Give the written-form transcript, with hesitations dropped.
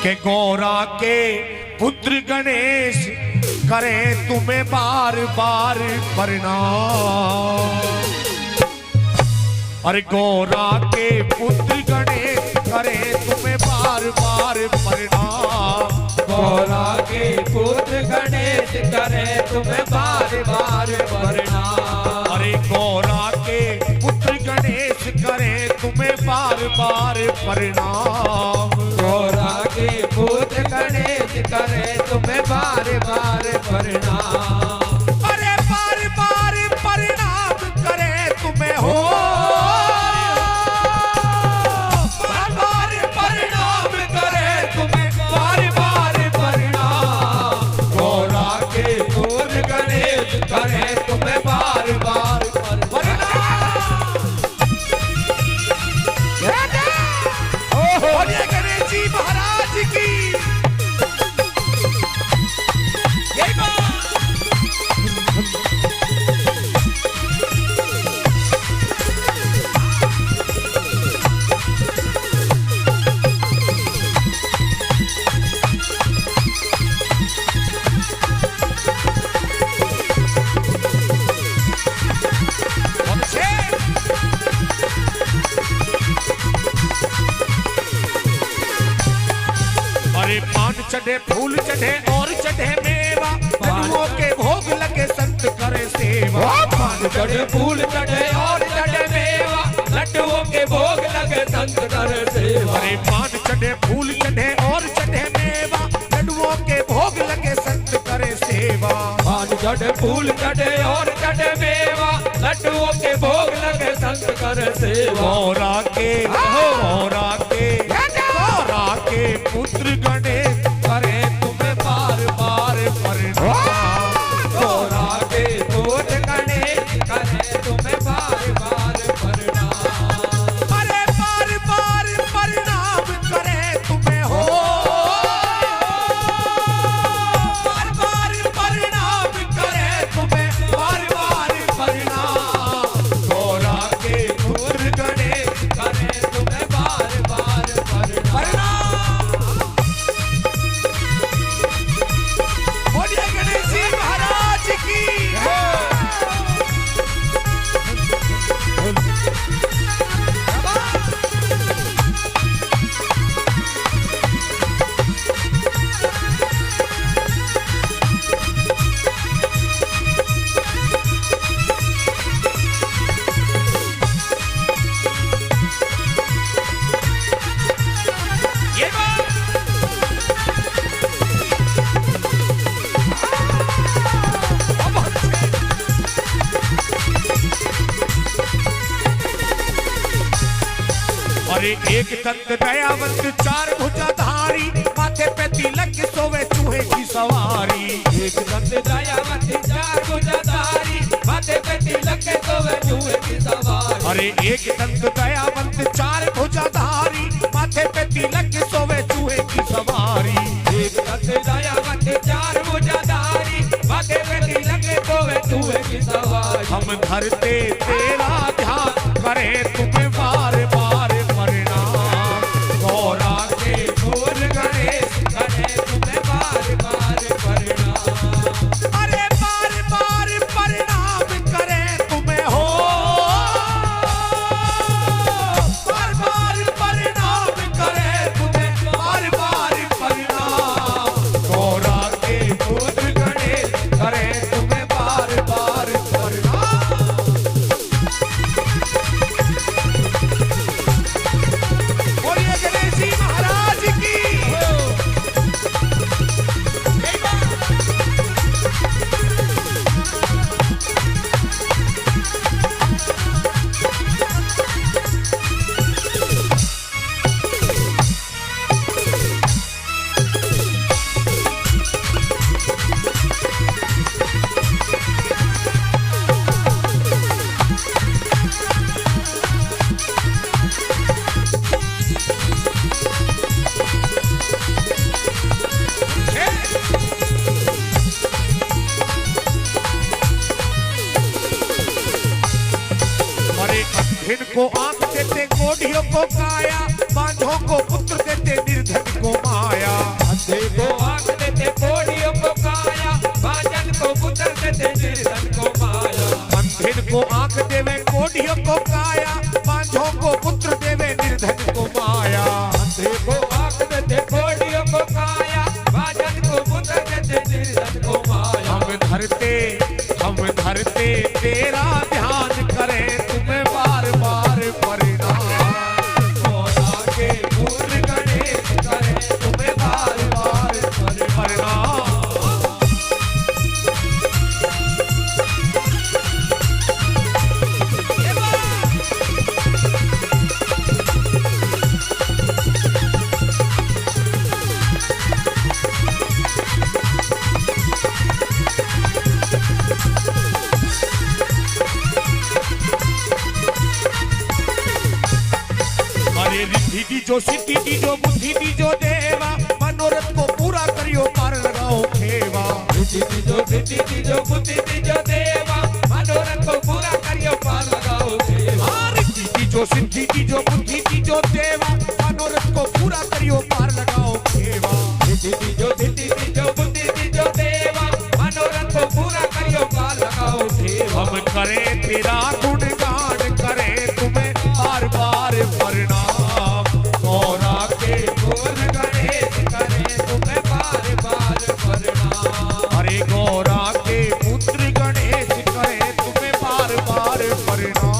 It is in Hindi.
के गौरा के पुत्र गणेश करें तुम्हें बार बार प्रणाम। अरे गौरा के पुत्र गणेश करें तुम्हें बार बार प्रणाम। गौरा के पुत्र गणेश करें तुम्हें बार बार प्रणाम। अरे गौरा के पुत्र गणेश करें तुम्हें बार बार प्रणाम। गौरा के पुत्र गणेश करें तुम्हें बार बार प्रणाम। अरे बार बार प्रणाम करें तुम्हें हो, बार बार प्रणाम करें तुम्हें बार बार प्रणाम। गौरा के पुत्र गणेश करें तुम्हें बार बार प्रणाम। बोलिए गणेश जी महाराज की। अरे पान चढ़े फूल चढ़े और चढ़े मेवा, लड्डुओं के भोग लगे संत करे सेवा। पान चढ़े फूल चढ़े और चढ़े मेवा, लड्डुओं के भोग लगे संत करे सेवा। अरे पान चढ़े फूल चढ़े और चढ़े मेवा, लड्डुओं के भोग लगे संत करे सेवा। पान चढ़े फूल चढ़े और चढ़े मेवा, लड्डुओं के भोग लगे संत करे सेवा। गौरा के पुत्र गणेश करें तुम्हें बार बार प्रणाम। गौरा के पुत्र गणेश करें तुम्हें बार बार प्रणाम। अरे बार बार प्रणाम करें तुम्हें हो, बार बार प्रणाम करें तुम्हें बार बार प्रणाम। गौरा के पुत्र गणेश करें तुम्हें बार बार प्रणाम। बोलिए गणेश जी महाराज की। ये बात अरे एक दंत दयावंत चार भुजाधारी, माथे पे तिलक सोवे चूहे की सवारी। एक दंत दयावंत चार भुजाधारी, माथे पे तिलक सोवे चूहे की सवारी। अरे एक दंत दयावंत चार भुजाधारी, माथे पे तिलक सोवे चूहे की सवारी। एक दंत दयावंत चार भुजाधारी, माथे पे तिलक सोवे चूहे की सवारी। हम धरते तेरा ध्यान करें तुम्हें बार बार प्रणाम। गौरा के पुत्र गणेश करें तुम्हें बार बार प्रणाम। अरे बार बार प्रणाम करें तुम्हें हो, बार बार प्रणाम करें तुम्हें बार बार प्रणाम। गौरा के पुत्र गणेश करें तुम्हें बार बार प्रणाम। बोलिए गणेश जी महाराज की। अंधे को आंख देते, कोढ़ियों को काया, बांझों को पुत्र देते, निर्धन को माया। को आंख देवे कोढ़ियों को काया, बांझों को पुत्र देवे निर्धन को माया। अंधे को आंख देते कोढ़ियों को काया, बांझन को पुत्र देते निर्धन को माया। हम धरते तेरा ध्यान करें, तुम्हें बार बार परिणाम। गौरा के पुत्र गणेश करे तुम्हें बार बार परिणाम। अरे रिद्धि दीजो, सिद्धि दीजो, बुद्धि दीजो देवा, मनोरथ को पूरा करियो, पार लगाओ खेवा। रिद्धि दीजो, सिद्धि दीजो, बुद्धि दीजो देवा, मनोरथ को पूरा करियो, पार लगाओ खेवा। रिद्धि दीजो, सिद्धि दीजो, बुद्धि दीजो देवा, मनोरथ को पूरा करियो, पार लगाओ खेवा। रिद्धि दीजो, सिद्धि दीजो, बुद्धि दीजो देवा, मनोरथ को पूरा करियो, पार लगाओ खेवा। हम करें तेरा गुणगान, करें तुम्हें बार बार प्रणाम। गौरा के पुत्र गणेश करे तुम्हें बार बार प्रणाम। अरे गौरा के पुत्र गणेश करे तुम्हें बार बार प्रणाम।